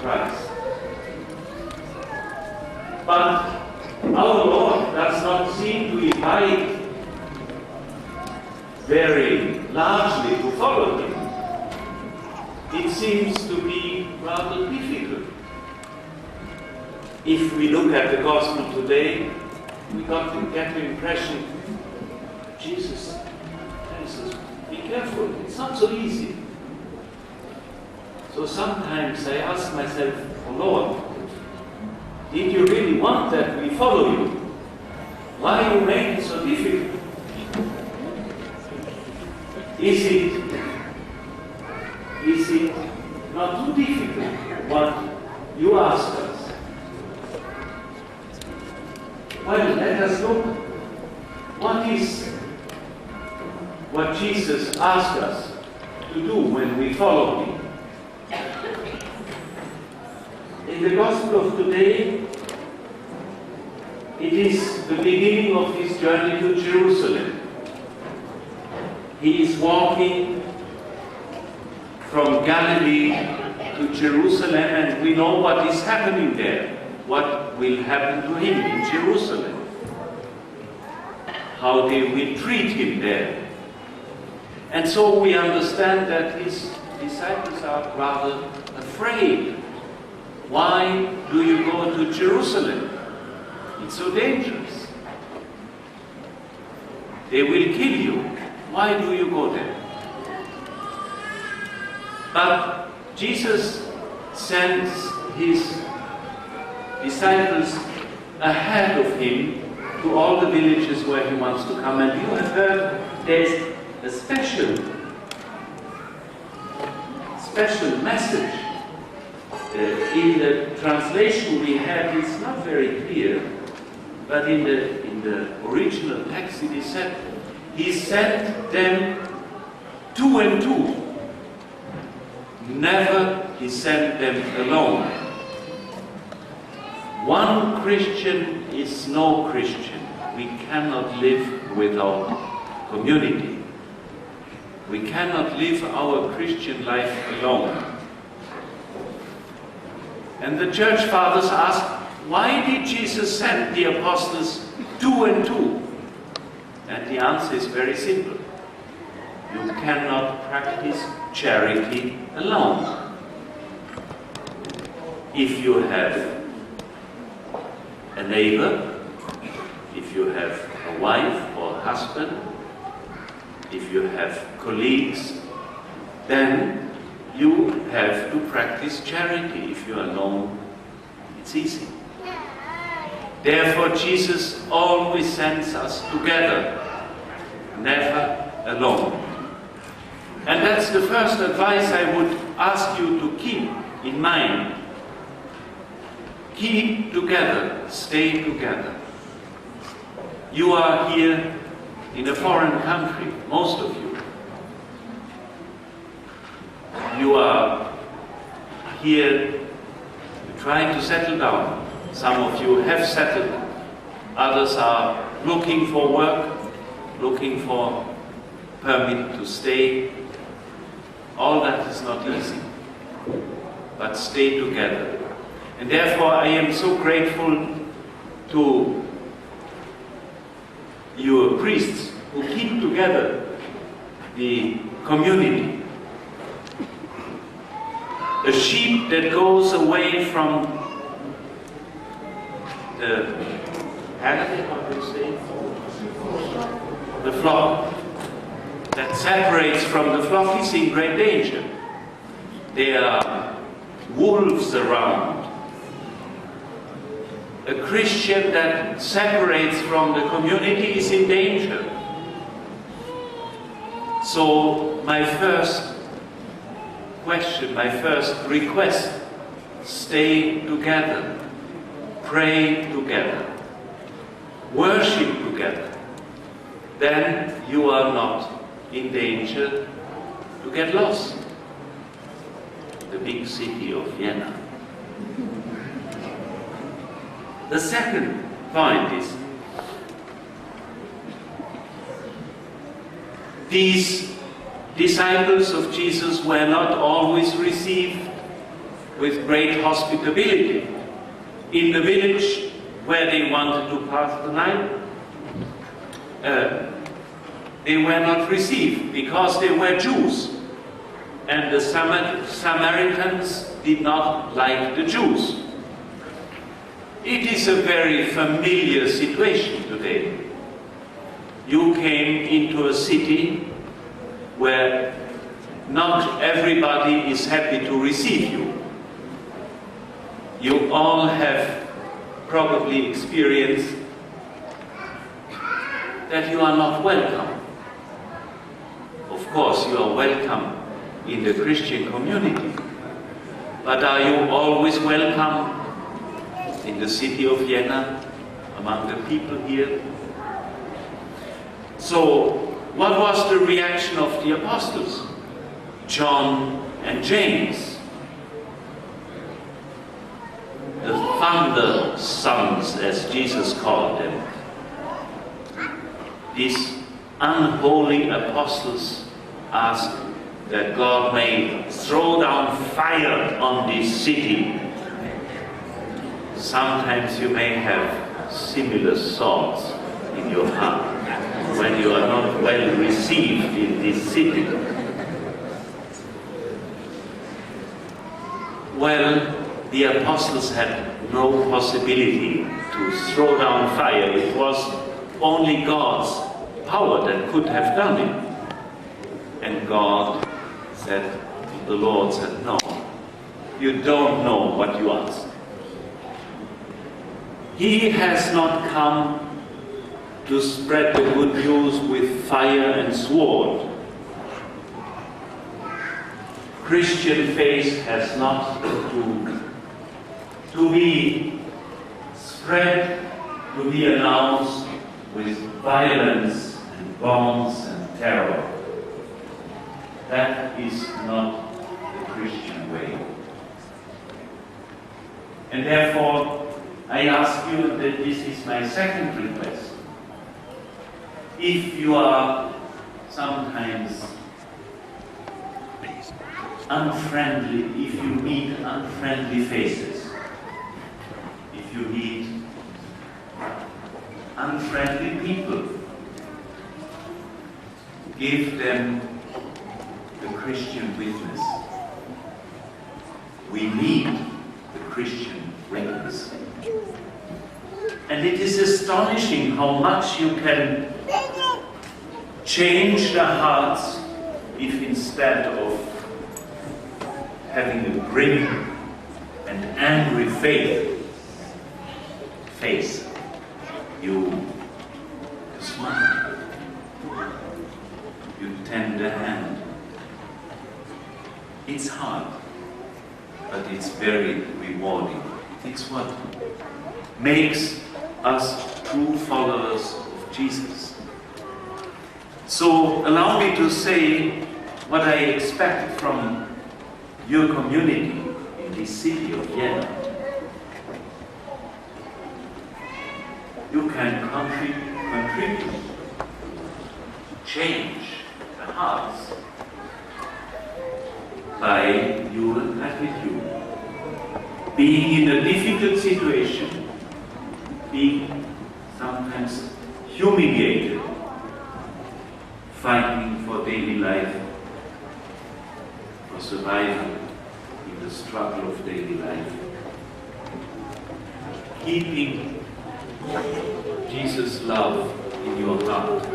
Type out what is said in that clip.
Christ. But our Lord does not seem to invite very largely to follow him. It seems to be rather difficult. If we look at the gospel today, we get the impression Jesus tells us, be careful, it's not so easy. So sometimes I ask myself, oh Lord, did you really want that we follow you? Why you make it so difficult? Is it not too difficult what you ask us? Well, let us look. What Jesus asked us to do when we follow him? In the Gospel of today, it is the beginning of his journey to Jerusalem. He is walking from Galilee to Jerusalem, and we know what is happening there, what will happen to him in Jerusalem, how they will treat him there. And so we understand that his disciples are rather afraid. Why do you go to Jerusalem? It's so dangerous. They will kill you. Why do you go there? But Jesus sends his disciples ahead of him to all the villages where he wants to come. And you have heard there's a special message. In the translation we have, it's not very clear, but in the original text it is said, he sent them 2 and 2. Never he sent them alone. One Christian is no Christian. We cannot live without community. We cannot live our Christian life alone. And the church fathers ask, why did Jesus send the apostles 2 and 2? And the answer is very simple. You cannot practice charity alone. If you have a neighbor, if you have a wife or husband, if you have colleagues, then you have to practice charity. If you are alone, it's easy. Therefore, Jesus always sends us together, never alone. And that's the first advice I would ask you to keep in mind. Keep together, stay together. You are here in a foreign country, most of you. You are here trying to settle down. Some of you have settled. Others are looking for work, looking for permit to stay. All that is not easy. But stay together. And therefore I am so grateful to your priests who keep together the community. A sheep that goes away from the flock, that separates from the flock, is in great danger. There are wolves around. A Christian that separates from the community is in danger. So my first question, my first request, stay together, pray together, worship together. Then you are not in danger to get lost. The big city of Vienna. The second point is, these disciples of Jesus were not always received with great hospitality. In the village where they wanted to pass the night, they were not received because they were Jews, and the Samaritans did not like the Jews. It is a very familiar situation today. You came into a city where not everybody is happy to receive you. You all have probably experienced that you are not welcome. Of course, you are welcome in the Christian community, but are you always welcome in the city of Vienna, among the people here? So, what was the reaction of the apostles? John and James, the thunder sons, as Jesus called them. These unholy apostles asked that God may throw down fire on this city. Sometimes you may have similar thoughts in your heart when you are not well received in this city. Well, the apostles had no possibility to throw down fire. It was only God's power that could have done it. And God said, the Lord said, no, you don't know what you ask. He has not come to spread the good news with fire and sword. Christian faith has not to be spread, to be announced with violence and bombs and terror. That is not the Christian way. And therefore, I ask you that this is my second request. If you are sometimes unfriendly, if you meet unfriendly faces, if you meet unfriendly people, give them the Christian witness. We need the Christian witness. And it is astonishing how much you can change the hearts if instead of having a grim and angry face, you smile, you tend a hand. It's hard, but it's very rewarding. It's what makes us true followers of Jesus. So allow me to say what I expect from your community in this city of Vienna. You can contribute to change the hearts by your attitude. Being in a difficult situation, being sometimes humiliated, fighting for daily life, for survival in the struggle of daily life. Keeping Jesus' love in your heart.